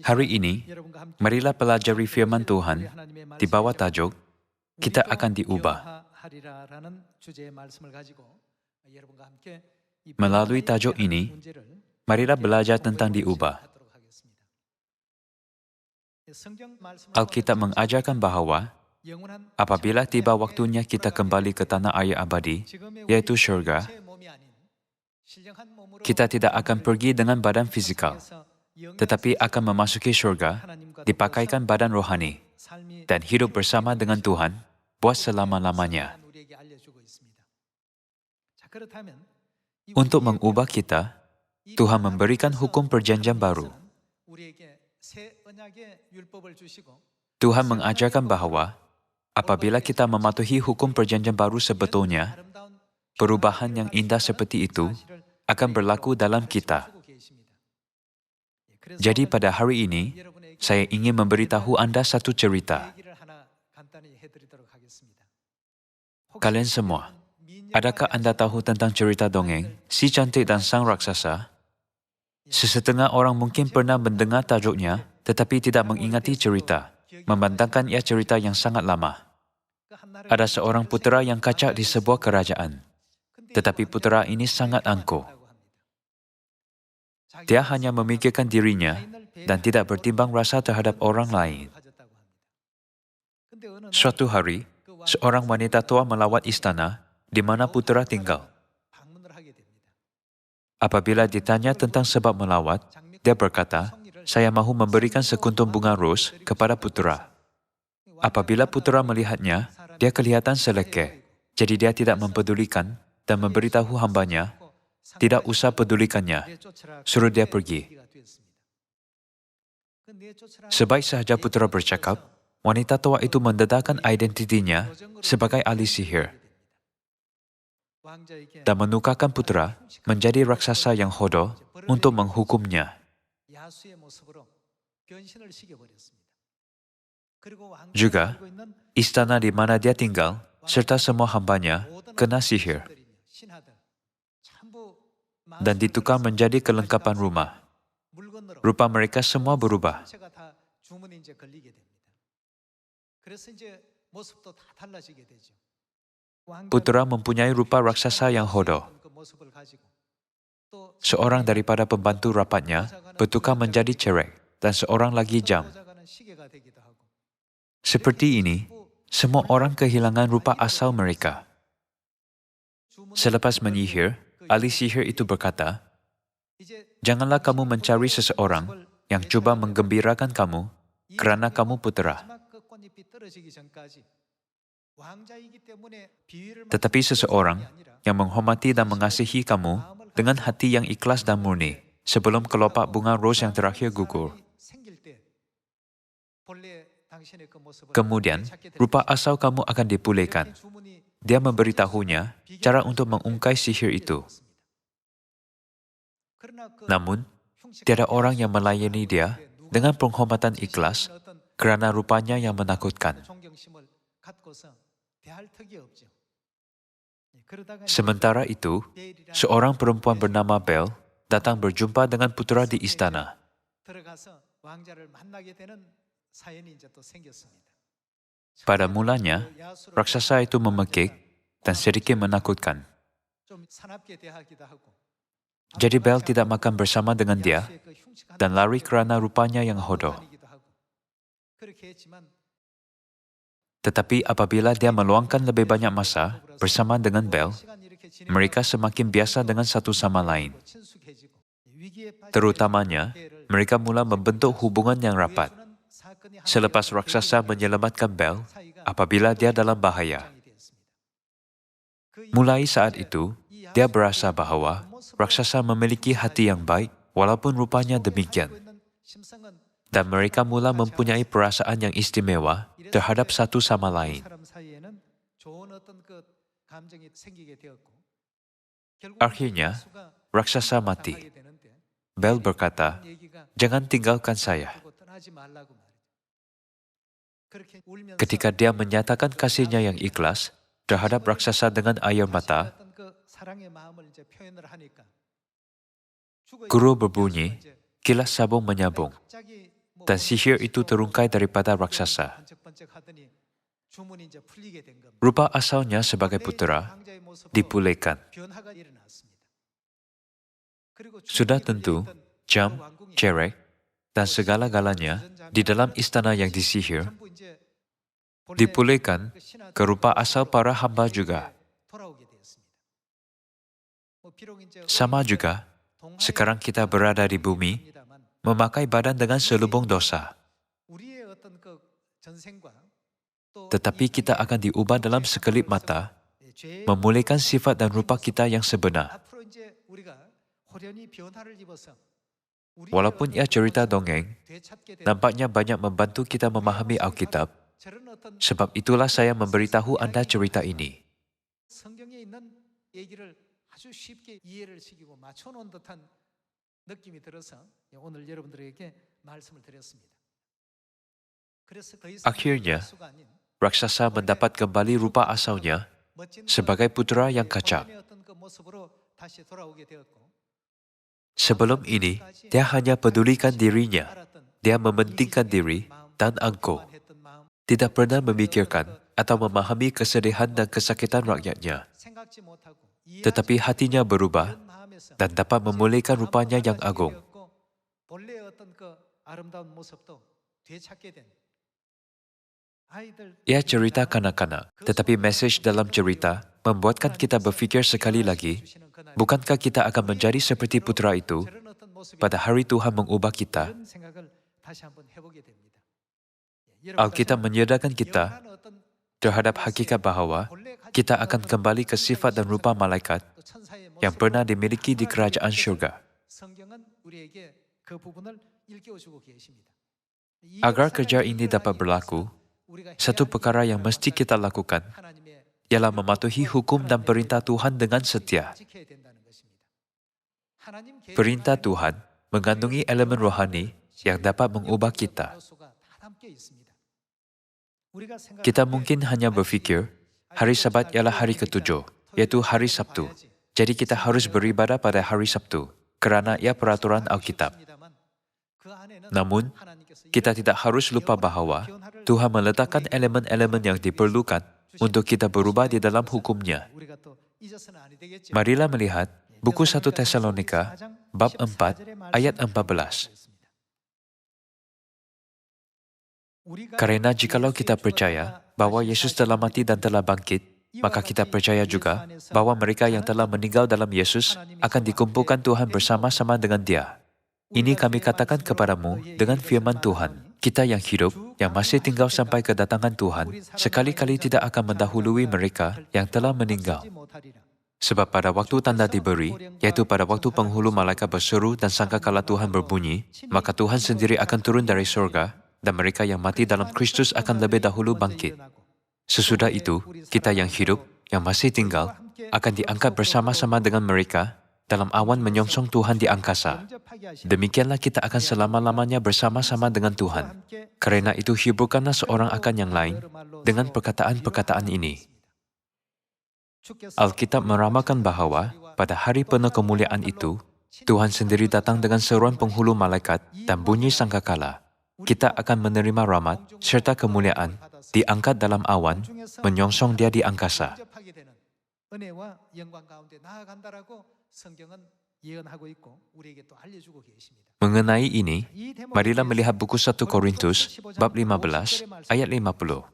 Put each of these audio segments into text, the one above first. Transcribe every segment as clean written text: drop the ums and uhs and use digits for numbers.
Hari ini, marilah pelajari firman Tuhan di bawah tajuk, kita akan diubah. Melalui tajuk ini, marilah belajar tentang diubah. Alkitab mengajarkan bahwa apabila tiba waktunya kita kembali ke tanah air abadi, yaitu syurga, kita tidak akan pergi dengan badan fisikal, tetapi akan memasuki syurga, dipakaikan badan rohani, dan hidup bersama dengan Tuhan buat selama-lamanya. Untuk mengubah kita, Tuhan memberikan hukum perjanjian baru. Tuhan mengajarkan bahwa apabila kita mematuhi hukum perjanjian baru sebetulnya, perubahan yang indah seperti itu akan berlaku dalam kita. Jadi pada hari ini, saya ingin memberitahu Anda satu cerita. Kalian semua, adakah Anda tahu tentang cerita dongeng Si Cantik dan Sang Raksasa? Sesetengah orang mungkin pernah mendengar tajuknya, tetapi tidak mengingati cerita, membantangkan ia cerita yang sangat lama. Ada seorang putera yang kacak di sebuah kerajaan, tetapi putera ini sangat angkuh. Dia hanya memikirkan dirinya dan tidak bertimbang rasa terhadap orang lain. Suatu hari, seorang wanita tua melawat istana di mana putera tinggal. Apabila ditanya tentang sebab melawat, dia berkata, "Saya mahu memberikan sekuntum bunga ros kepada putera." Apabila putera melihatnya, dia kelihatan selekeh, jadi dia tidak mempedulikan dan memberitahu hambanya, "Tidak usah pedulikannya, suruh dia pergi." Sebaik sahaja putera bercakap, wanita tua itu mendedahkan identitinya sebagai ahli sihir dan menukarkan putera menjadi raksasa yang hodoh untuk menghukumnya. Juga, istana di mana dia tinggal serta semua hambanya kena sihir dan ditukar menjadi kelengkapan rumah. Rupa mereka semua berubah. Putera mempunyai rupa raksasa yang hodoh. Seorang daripada pembantu rapatnya bertukar menjadi cerek dan seorang lagi jam. Seperti ini, semua orang kehilangan rupa asal mereka. Selepas menyihir, ahli sihir itu berkata, "Janganlah kamu mencari seseorang yang coba menggembirakan kamu kerana kamu putera. Tetapi seseorang yang menghormati dan mengasihi kamu dengan hati yang ikhlas dan murni sebelum kelopak bunga ros yang terakhir gugur. Kemudian, rupa asal kamu akan dipulihkan." Dia memberitahunya cara untuk mengungkai sihir itu. Namun, tiada orang yang melayani dia dengan penghormatan ikhlas kerana rupanya yang menakutkan. Sementara itu, seorang perempuan bernama Bel datang berjumpa dengan putera di istana. Pada mulanya, raksasa itu memekik dan sedikit menakutkan. Jadi Bel tidak makan bersama dengan dia dan lari kerana rupanya yang hodoh. Tetapi apabila dia meluangkan lebih banyak masa bersama dengan Bel, mereka semakin biasa dengan satu sama lain. Terutamanya, mereka mula membentuk hubungan yang rapat. Selepas raksasa menyelamatkan Bel apabila dia dalam bahaya. Mulai saat itu, dia berasa bahwa raksasa memiliki hati yang baik walaupun rupanya demikian. Dan mereka mula mempunyai perasaan yang istimewa terhadap satu sama lain. Akhirnya, raksasa mati. Bel berkata, "Jangan tinggalkan saya." Ketika dia menyatakan kasihnya yang ikhlas terhadap raksasa dengan air mata, guru berbunyi, kilas sabung menyambung. dan sihir itu terungkai daripada raksasa. Rupa asalnya sebagai putera dipulihkan. Sudah tentu, jam, cerek, dan segala-galanya di dalam istana yang disihir dipulihkan ke rupa asal para hamba juga. Sama juga, sekarang kita berada di bumi, memakai badan dengan selubung dosa. Tetapi kita akan diubah dalam sekelip mata, memulihkan sifat dan rupa kita yang sebenar. Walaupun ia cerita dongeng, nampaknya banyak membantu kita memahami Alkitab. Sebab itulah saya memberitahu Anda cerita ini. Akhirnya, raksasa mendapat kembali rupa asalnya sebagai putera yang kacak. Sebelum ini, dia hanya pedulikan dirinya. Dia mementingkan diri dan angkuh. Tidak pernah memikirkan atau memahami kesedihan dan kesakitan rakyatnya. Tetapi hatinya berubah dan dapat memulihkan rupanya yang agung. Ia cerita kanak-kanak, tetapi mesej dalam cerita membuatkan kita berfikir sekali lagi, bukankah kita akan menjadi seperti putera itu pada hari Tuhan mengubah kita? Alkitab menyadarkan kita terhadap hakikat bahwa kita akan kembali ke sifat dan rupa malaikat yang pernah dimiliki di kerajaan syurga. Agar kerja ini dapat berlaku, satu perkara yang mesti kita lakukan ialah mematuhi hukum dan perintah Tuhan dengan setia. Perintah Tuhan mengandungi elemen rohani yang dapat mengubah kita. Kita mungkin hanya berfikir, hari Sabat ialah hari ketujuh, yaitu hari Sabtu. Jadi kita harus beribadah pada hari Sabtu, kerana ia peraturan Alkitab. Namun, kita tidak harus lupa bahwa Tuhan meletakkan elemen-elemen yang diperlukan untuk kita berubah di dalam hukum-Nya. Marilah melihat buku 1 Tesalonika, bab 4, ayat 14. Karena jikalau kita percaya bahwa Yesus telah mati dan telah bangkit, maka kita percaya juga bahwa mereka yang telah meninggal dalam Yesus akan dikumpulkan Tuhan bersama-sama dengan Dia. Ini kami katakan kepadamu dengan firman Tuhan. Kita yang hidup, yang masih tinggal sampai kedatangan Tuhan, sekali-kali tidak akan mendahului mereka yang telah meninggal. Sebab pada waktu tanda diberi, yaitu pada waktu penghulu malaikat berseru dan sangkakala Tuhan berbunyi, maka Tuhan sendiri akan turun dari surga, dan mereka yang mati dalam Kristus akan lebih dahulu bangkit. Sesudah itu, kita yang hidup, yang masih tinggal, akan diangkat bersama-sama dengan mereka dalam awan menyongsong Tuhan di angkasa. Demikianlah kita akan selama-lamanya bersama-sama dengan Tuhan. Karena itu hiburkanlah seorang akan yang lain dengan perkataan-perkataan ini. Alkitab meramalkan bahwa pada hari penuh kemuliaan itu, Tuhan sendiri datang dengan seruan penghulu malaikat dan bunyi sangkakala. Kita akan menerima rahmat serta kemuliaan, diangkat dalam awan, menyongsong Dia di angkasa. Mengenai ini, marilah melihat buku 1 Korintus, bab 15, ayat 50.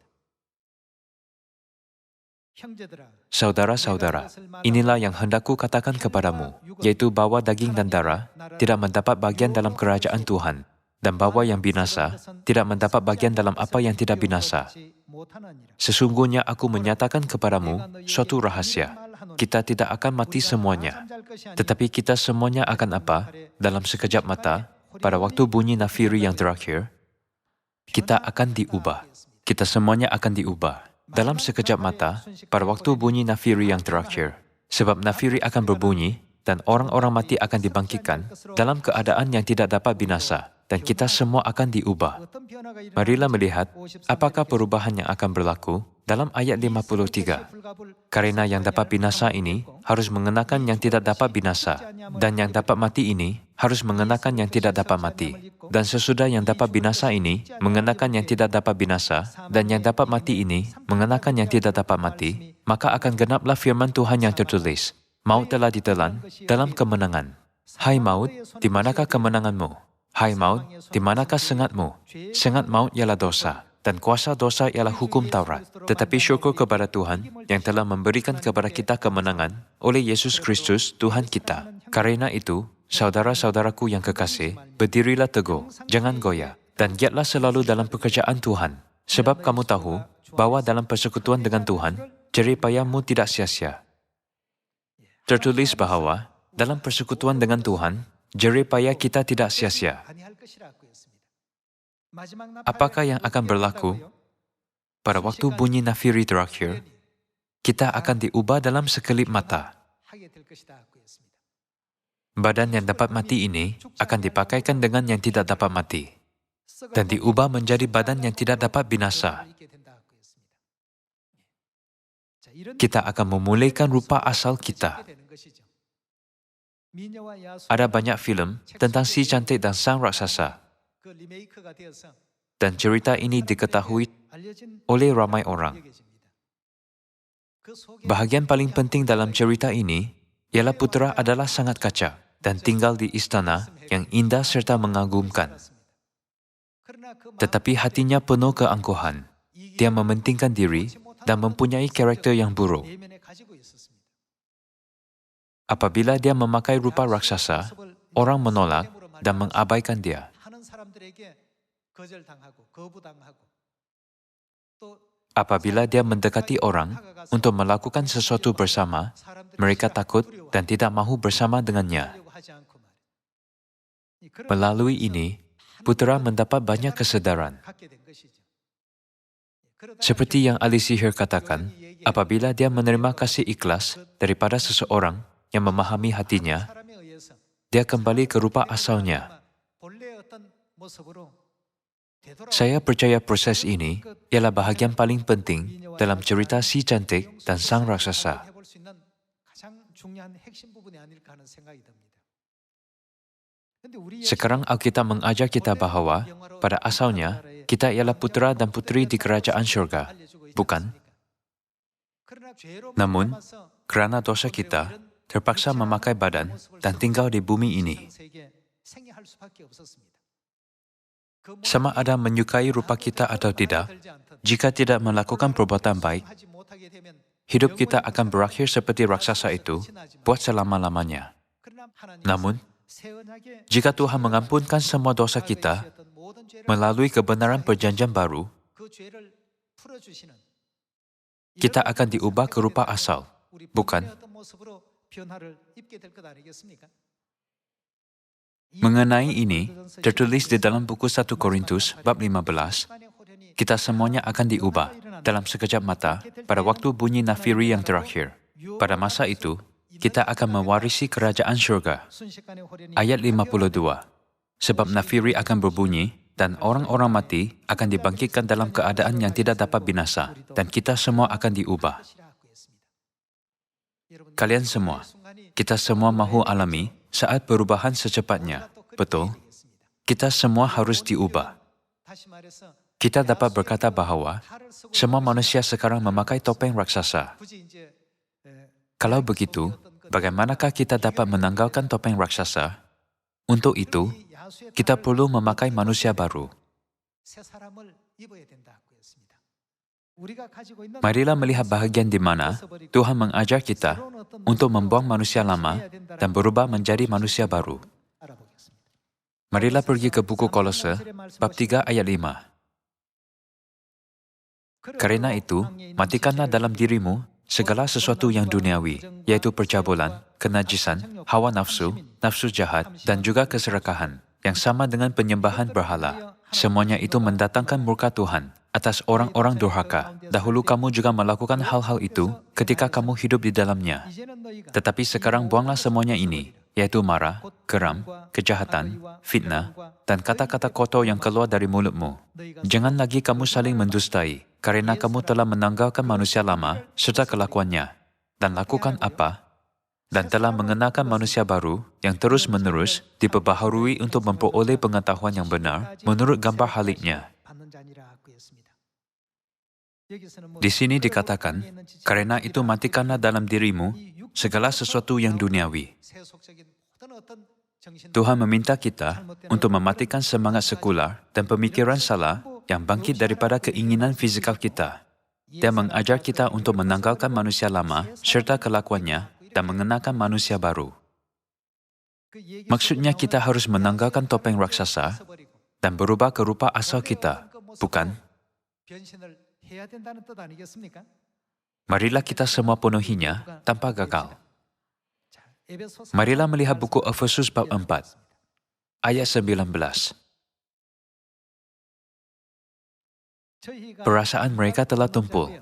Saudara-saudara, inilah yang hendakku katakan kepadamu, yaitu bahwa daging dan darah tidak mendapat bagian dalam kerajaan Tuhan, dan bahwa yang binasa tidak mendapat bagian dalam apa yang tidak binasa. Sesungguhnya aku menyatakan kepadamu suatu rahasia. Kita tidak akan mati semuanya, tetapi kita semuanya akan apa? Dalam sekejap mata, pada waktu bunyi nafiri yang terakhir, kita akan diubah. Kita semuanya akan diubah. Dalam sekejap mata, pada waktu bunyi nafiri yang terakhir. Sebab nafiri akan berbunyi, dan orang-orang mati akan dibangkitkan dalam keadaan yang tidak dapat binasa, dan kita semua akan diubah. Marilah melihat apakah perubahan yang akan berlaku dalam ayat 53. Karena yang dapat binasa ini harus mengenakan yang tidak dapat binasa, dan yang dapat mati ini harus mengenakan yang tidak dapat mati. Dan sesudah yang dapat binasa ini, mengenakan yang tidak dapat binasa, dan yang dapat mati ini, mengenakan yang tidak dapat mati, maka akan genaplah firman Tuhan yang tertulis. Maut telah ditelan dalam kemenangan. Hai maut, di manakah kemenanganmu? Hai maut, di manakah sengatmu? Sengat maut ialah dosa, dan kuasa dosa ialah hukum Taurat. Tetapi syukur kepada Tuhan yang telah memberikan kepada kita kemenangan oleh Yesus Kristus, Tuhan kita. Karena itu, saudara-saudaraku yang kekasih, berdirilah teguh, jangan goyah, dan giatlah selalu dalam pekerjaan Tuhan. Sebab kamu tahu bahwa dalam persekutuan dengan Tuhan, jerih payahmu tidak sia-sia. Tertulis bahwa dalam persekutuan dengan Tuhan, jerih payah kita tidak sia-sia. Apakah yang akan berlaku? Pada waktu bunyi nafiri terakhir, kita akan diubah dalam sekelip mata. Badan yang dapat mati ini akan dipakaikan dengan yang tidak dapat mati, dan diubah menjadi badan yang tidak dapat binasa. Kita akan memulihkan rupa asal kita. Ada banyak filem tentang si cantik dan sang raksasa, dan cerita ini diketahui oleh ramai orang. Bahagian paling penting dalam cerita ini ialah putera adalah sangat kacak dan tinggal di istana yang indah serta mengagumkan. Tetapi hatinya penuh keangkuhan. Dia mementingkan diri dan mempunyai karakter yang buruk. Apabila dia memakai rupa raksasa, orang menolak dan mengabaikan dia. Apabila dia mendekati orang untuk melakukan sesuatu bersama, mereka takut dan tidak mahu bersama dengannya. Melalui ini, putera mendapat banyak kesedaran. Seperti yang ahli sihir katakan, apabila dia menerima kasih ikhlas daripada seseorang yang memahami hatinya, dia kembali ke rupa asalnya. Saya percaya proses ini ialah bahagian paling penting dalam cerita si cantik dan sang raksasa. Sekarang Alkitab mengajar kita bahwa pada asalnya kita ialah putera dan puteri di kerajaan syurga, bukan? Namun, kerana dosa kita, terpaksa memakai badan dan tinggal di bumi ini. Sama ada menyukai rupa kita atau tidak, jika tidak melakukan perbuatan baik, hidup kita akan berakhir seperti raksasa itu buat selama-lamanya. Namun, jika Tuhan mengampunkan semua dosa kita melalui kebenaran perjanjian baru, kita akan diubah ke rupa asal, bukan? Mengenai ini, tertulis di dalam buku 1 Korintus bab 15, kita semuanya akan diubah dalam sekejap mata pada waktu bunyi nafiri yang terakhir. Pada masa itu, kita akan mewarisi kerajaan syurga. Ayat 52, sebab nafiri akan berbunyi dan orang-orang mati akan dibangkitkan dalam keadaan yang tidak dapat binasa, dan kita semua akan diubah. Kalian semua, kita semua mahu alami saat perubahan secepatnya, betul? Kita semua harus diubah. Kita dapat berkata bahawa semua manusia sekarang memakai topeng raksasa. Kalau begitu, bagaimanakah kita dapat menanggalkan topeng raksasa? Untuk itu, kita perlu memakai manusia baru. Marilah melihat bahagian di mana Tuhan mengajar kita untuk membuang manusia lama dan berubah menjadi manusia baru. Marilah pergi ke buku Kolose, bab 3 ayat 5. Karena itu, matikanlah dalam dirimu segala sesuatu yang duniawi, yaitu percabulan, kenajisan, hawa nafsu, nafsu jahat, dan juga keserakahan, yang sama dengan penyembahan berhala. Semuanya itu mendatangkan murka Tuhan atas orang-orang durhaka. Dahulu kamu juga melakukan hal-hal itu ketika kamu hidup di dalamnya. Tetapi sekarang buanglah semuanya ini, yaitu marah, geram, kejahatan, fitnah, dan kata-kata kotor yang keluar dari mulutmu. Jangan lagi kamu saling mendustai, karena kamu telah menanggalkan manusia lama serta kelakuannya. Dan lakukan apa? dan telah mengenakan manusia baru yang terus-menerus diperbaharui untuk memperoleh pengetahuan yang benar menurut gambar haliknya. Di sini dikatakan, karena itu matikanlah dalam dirimu segala sesuatu yang duniawi. Tuhan meminta kita untuk mematikan semangat sekular dan pemikiran salah yang bangkit daripada keinginan fizikal kita. Dia mengajar kita untuk menanggalkan manusia lama serta kelakuannya dan mengenakan manusia baru. Maksudnya kita harus menanggalkan topeng raksasa dan berubah ke rupa asal kita, bukan? Marilah kita semua penuhinya tanpa gagal. Marilah melihat buku Efesus bab 4, ayat 19. Perasaan mereka telah tumpul,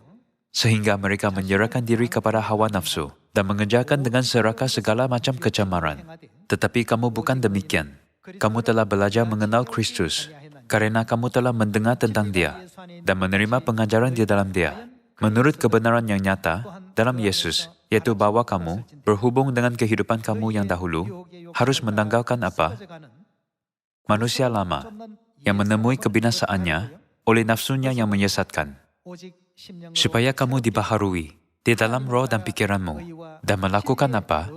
sehingga mereka menyerahkan diri kepada hawa nafsu dan mengerjakan dengan serakah segala macam kecemaran. Tetapi kamu bukan demikian. Kamu telah belajar mengenal Kristus, karena kamu telah mendengar tentang Dia dan menerima pengajaran di dalam Dia, menurut kebenaran yang nyata dalam Yesus, yaitu bahwa kamu, berhubung dengan kehidupan kamu yang dahulu, harus menanggalkan apa? Manusia lama, yang menemui kebinasaannya oleh nafsunya yang menyesatkan, supaya kamu dibaharui di dalam roh dan pikiranmu, dan melakukan apa?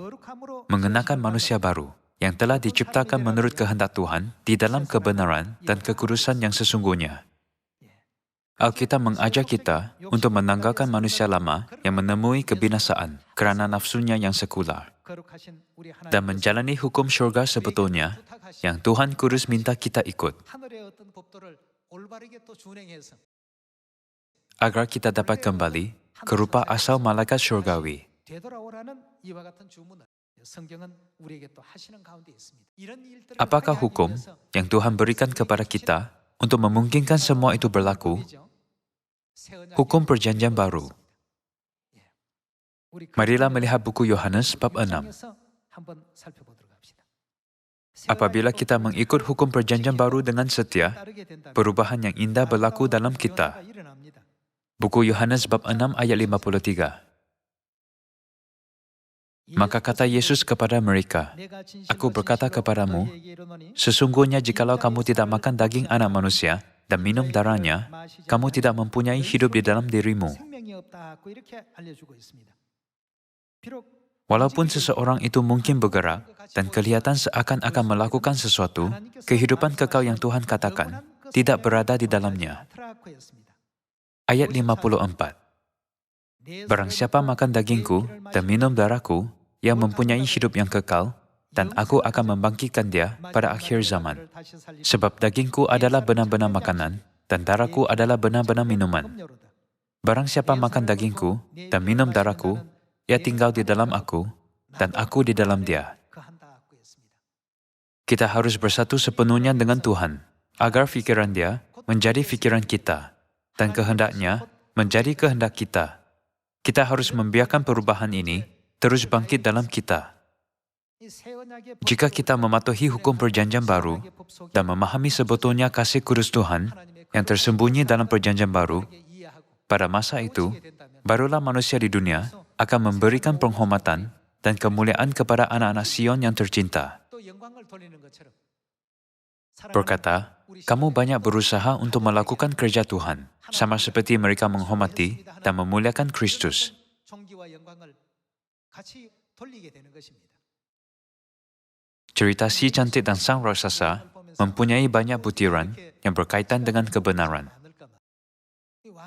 Mengenakan manusia baru, yang telah diciptakan menurut kehendak Tuhan di dalam kebenaran dan kekudusan yang sesungguhnya. Alkitab mengajar kita untuk menanggalkan manusia lama yang menemui kebinasaan kerana nafsunya yang sekular, dan menjalani hukum syurga sebetulnya yang Tuhan Kudus minta kita ikut, agar kita dapat kembali ke rupa asal malaikat syurgawi. Apakah hukum yang Tuhan berikan kepada kita untuk memungkinkan semua itu berlaku? Hukum Perjanjian Baru. Marilah melihat buku Yohanes bab 6. Apabila kita mengikut hukum Perjanjian Baru dengan setia, perubahan yang indah berlaku dalam kita. Buku Yohanes bab 6 ayat 53. Maka kata Yesus kepada mereka, "Aku berkata kepadamu, sesungguhnya jikalau kamu tidak makan daging anak manusia dan minum darahnya, kamu tidak mempunyai hidup di dalam dirimu." Walaupun seseorang itu mungkin bergerak dan kelihatan seakan-akan melakukan sesuatu, kehidupan kekal yang Tuhan katakan tidak berada di dalamnya. Ayat 54. Barang siapa makan dagingku dan minum darahku, yang mempunyai hidup yang kekal, dan aku akan membangkitkan dia pada akhir zaman. Sebab dagingku adalah benar-benar makanan, dan darahku adalah benar-benar minuman. Barang siapa makan dagingku dan minum darahku, ia tinggal di dalam aku, dan aku di dalam dia. Kita harus bersatu sepenuhnya dengan Tuhan, agar pikiran Dia menjadi pikiran kita, dan kehendaknya menjadi kehendak kita. Kita harus membiarkan perubahan ini terus bangkit dalam kita. Jika kita mematuhi hukum Perjanjian Baru dan memahami sebetulnya kasih kudus Tuhan yang tersembunyi dalam Perjanjian Baru, pada masa itu, barulah manusia di dunia akan memberikan penghormatan dan kemuliaan kepada anak-anak Sion yang tercinta. Berkata, kamu banyak berusaha untuk melakukan kerja Tuhan, sama seperti mereka menghormati dan memuliakan Kristus. Cerita si cantik dan sang raksasa mempunyai banyak butiran yang berkaitan dengan kebenaran.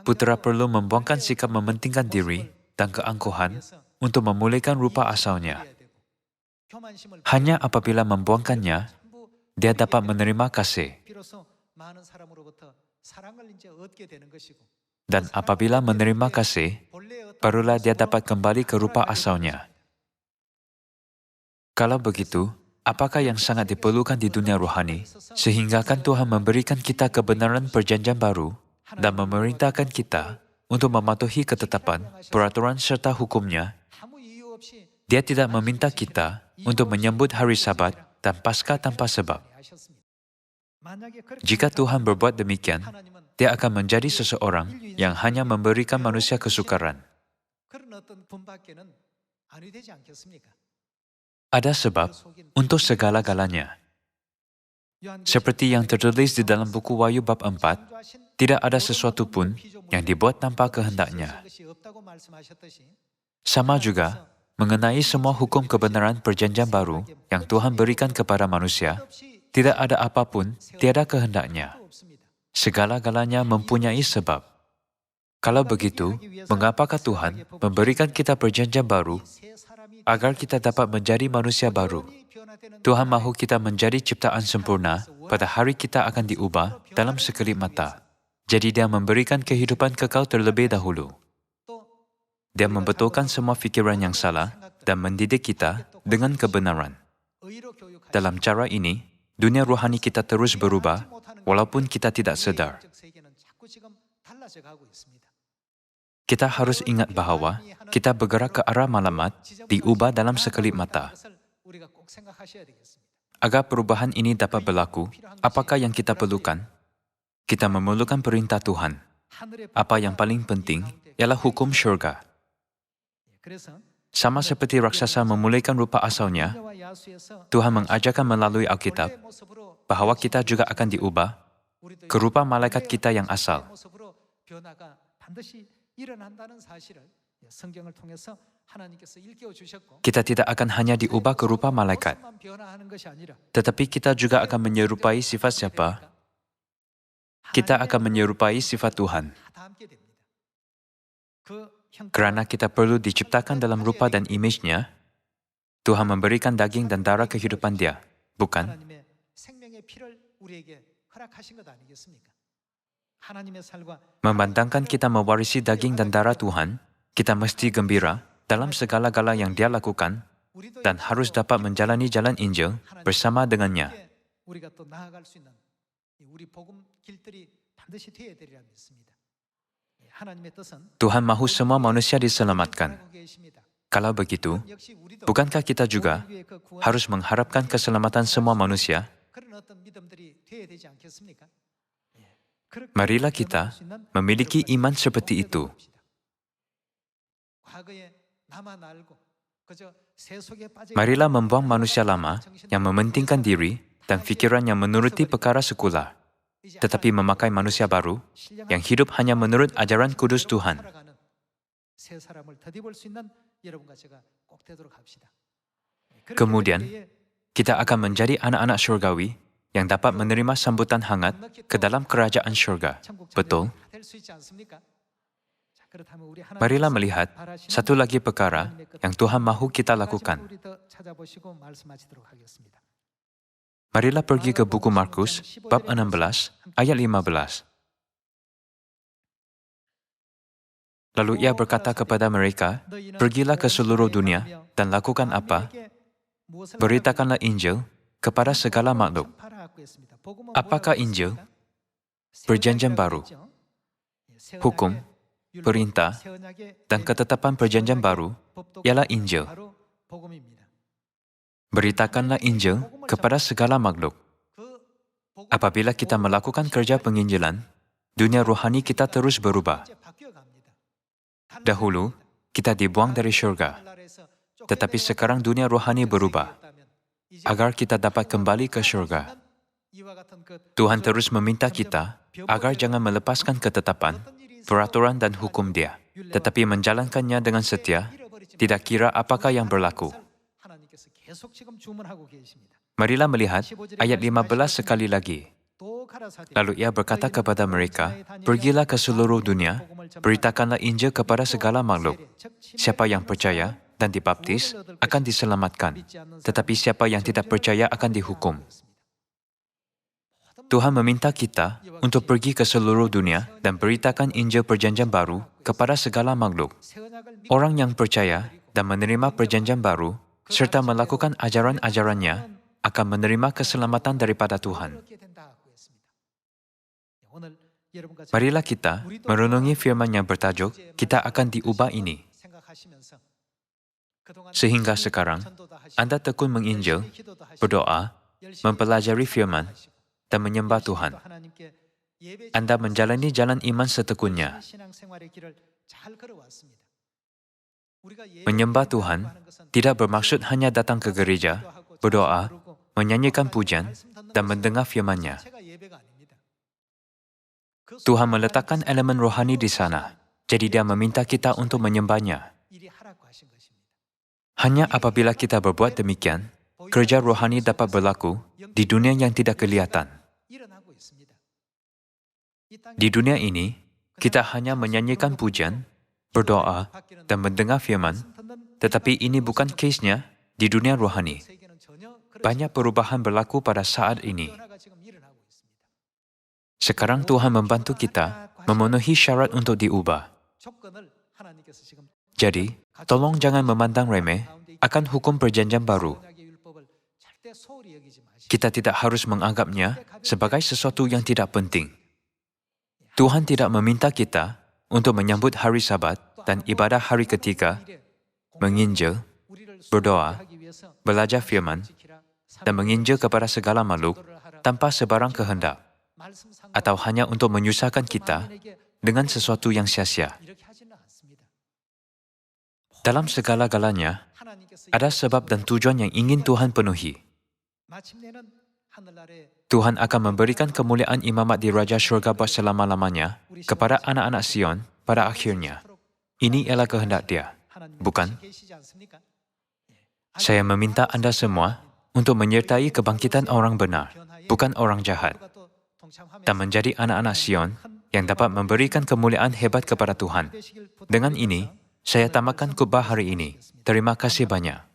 Putera perlu membuangkan sikap mementingkan diri dan keangkuhan untuk memulihkan rupa asalnya. Hanya apabila membuangkannya, dia dapat menerima kasih. Dan apabila menerima kasih, barulah dia dapat kembali ke rupa asalnya. Kalau begitu, apakah yang sangat diperlukan di dunia rohani, sehingga kan Tuhan memberikan kita kebenaran Perjanjian Baru dan memerintahkan kita untuk mematuhi ketetapan, peraturan serta hukumnya? Dia tidak meminta kita untuk menyambut hari Sabat dan Paskah tanpa sebab. Jika Tuhan berbuat demikian, Dia akan menjadi seseorang yang hanya memberikan manusia kesukaran. Ada sebab untuk segala-galanya. Seperti yang tertulis di dalam buku Wahyu bab 4, tidak ada sesuatu pun yang dibuat tanpa kehendaknya. Sama juga, mengenai semua hukum kebenaran perjanjian baru yang Tuhan berikan kepada manusia, tidak ada apapun tiada kehendaknya. Segala-galanya mempunyai sebab. Kalau begitu, mengapakah Tuhan memberikan kita perjanjian baru agar kita dapat menjadi manusia baru? Tuhan mahu kita menjadi ciptaan sempurna pada hari kita akan diubah dalam sekelip mata. Jadi Dia memberikan kehidupan kekal terlebih dahulu. Dia membetulkan semua fikiran yang salah dan mendidik kita dengan kebenaran. Dalam cara ini, dunia rohani kita terus berubah walaupun kita tidak sadar. Kita harus ingat bahawa kita bergerak ke arah malamat diubah dalam sekelip mata. Agar perubahan ini dapat berlaku, apakah yang kita perlukan? Kita memerlukan perintah Tuhan. Apa yang paling penting ialah hukum syurga. Sama seperti raksasa memulihkan rupa asalnya, Tuhan mengajarkan melalui Alkitab bahawa kita juga akan diubah ke rupa malaikat kita yang asal. Kita tidak akan hanya diubah ke rupa malaikat, tetapi kita juga akan menyerupai sifat siapa? Kita akan menyerupai sifat Tuhan. Kerana kita perlu diciptakan dalam rupa dan imej-Nya, Tuhan memberikan daging dan darah kehidupan Dia, bukan? Membandangkan kita mewarisi daging dan darah Tuhan, kita mesti gembira dalam segala-gala yang Dia lakukan dan harus dapat menjalani jalan Injil bersama dengannya. Tuhan mahu semua manusia diselamatkan. Kalau begitu, bukankah kita juga harus mengharapkan keselamatan semua manusia? Marilah kita memiliki iman seperti itu. Marilah membuang manusia lama yang mementingkan diri dan fikiran yang menuruti perkara sekular, tetapi memakai manusia baru yang hidup hanya menurut ajaran kudus Tuhan. Kemudian, kita akan menjadi anak-anak syurgawi yang dapat menerima sambutan hangat ke dalam kerajaan syurga. Betul? Marilah melihat satu lagi perkara yang Tuhan mahu kita lakukan. Marilah pergi ke buku Markus, bab 16, ayat 15. Lalu Ia berkata kepada mereka, "Pergilah ke seluruh dunia dan lakukan apa? Beritakanlah Injil kepada segala makhluk." Apakah Injil? Perjanjian baru. Hukum, perintah, dan ketetapan perjanjian baru ialah Injil. Beritakanlah Injil kepada segala makhluk. Apabila kita melakukan kerja penginjilan, dunia rohani kita terus berubah. Dahulu, kita dibuang dari syurga, tetapi sekarang dunia rohani berubah, agar kita dapat kembali ke syurga. Tuhan terus meminta kita agar jangan melepaskan ketetapan, peraturan dan hukum Dia, tetapi menjalankannya dengan setia, tidak kira apakah yang berlaku. Marilah melihat ayat 15 sekali lagi. Lalu Ia berkata kepada mereka, "Pergilah ke seluruh dunia, beritakanlah Injil kepada segala makhluk. Siapa yang percaya dan dibaptis akan diselamatkan, tetapi siapa yang tidak percaya akan dihukum." Tuhan meminta kita untuk pergi ke seluruh dunia dan beritakan Injil Perjanjian Baru kepada segala makhluk. Orang yang percaya dan menerima Perjanjian Baru serta melakukan ajaran-ajarannya akan menerima keselamatan daripada Tuhan. Marilah kita merenungi firman yang bertajuk, "Kita akan diubah" ini. Sehingga sekarang, Anda tekun menginjil, berdoa, mempelajari firman, dan menyembah Tuhan. Anda menjalani jalan iman setekunnya. Menyembah Tuhan tidak bermaksud hanya datang ke gereja, berdoa, menyanyikan pujian, dan mendengar firman-Nya. Tuhan meletakkan elemen rohani di sana, jadi Dia meminta kita untuk menyembah-Nya. Hanya apabila kita berbuat demikian, kerja rohani dapat berlaku di dunia yang tidak kelihatan. Di dunia ini, kita hanya menyanyikan pujian, berdoa, dan mendengar firman, tetapi ini bukan kes-nya di dunia rohani. Banyak perubahan berlaku pada saat ini. Sekarang Tuhan membantu kita memenuhi syarat untuk diubah. Jadi, tolong jangan memandang remeh akan hukum perjanjian baru. Kita tidak harus menganggapnya sebagai sesuatu yang tidak penting. Tuhan tidak meminta kita untuk menyambut hari Sabat dan ibadah hari ketiga, menginjil, berdoa, belajar firman, dan menginjil kepada segala makhluk tanpa sebarang kehendak, atau hanya untuk menyusahkan kita dengan sesuatu yang sia-sia. Dalam segala-galanya, ada sebab dan tujuan yang ingin Tuhan penuhi. Tuhan akan memberikan kemuliaan imamat di Raja Syurga buat selama-lamanya kepada anak-anak Sion pada akhirnya. Ini ialah kehendak Dia, bukan? Saya meminta Anda semua untuk menyertai kebangkitan orang benar, bukan orang jahat, dan menjadi anak-anak Sion yang dapat memberikan kemuliaan hebat kepada Tuhan. Dengan ini, saya tamatkan khotbah hari ini. Terima kasih banyak.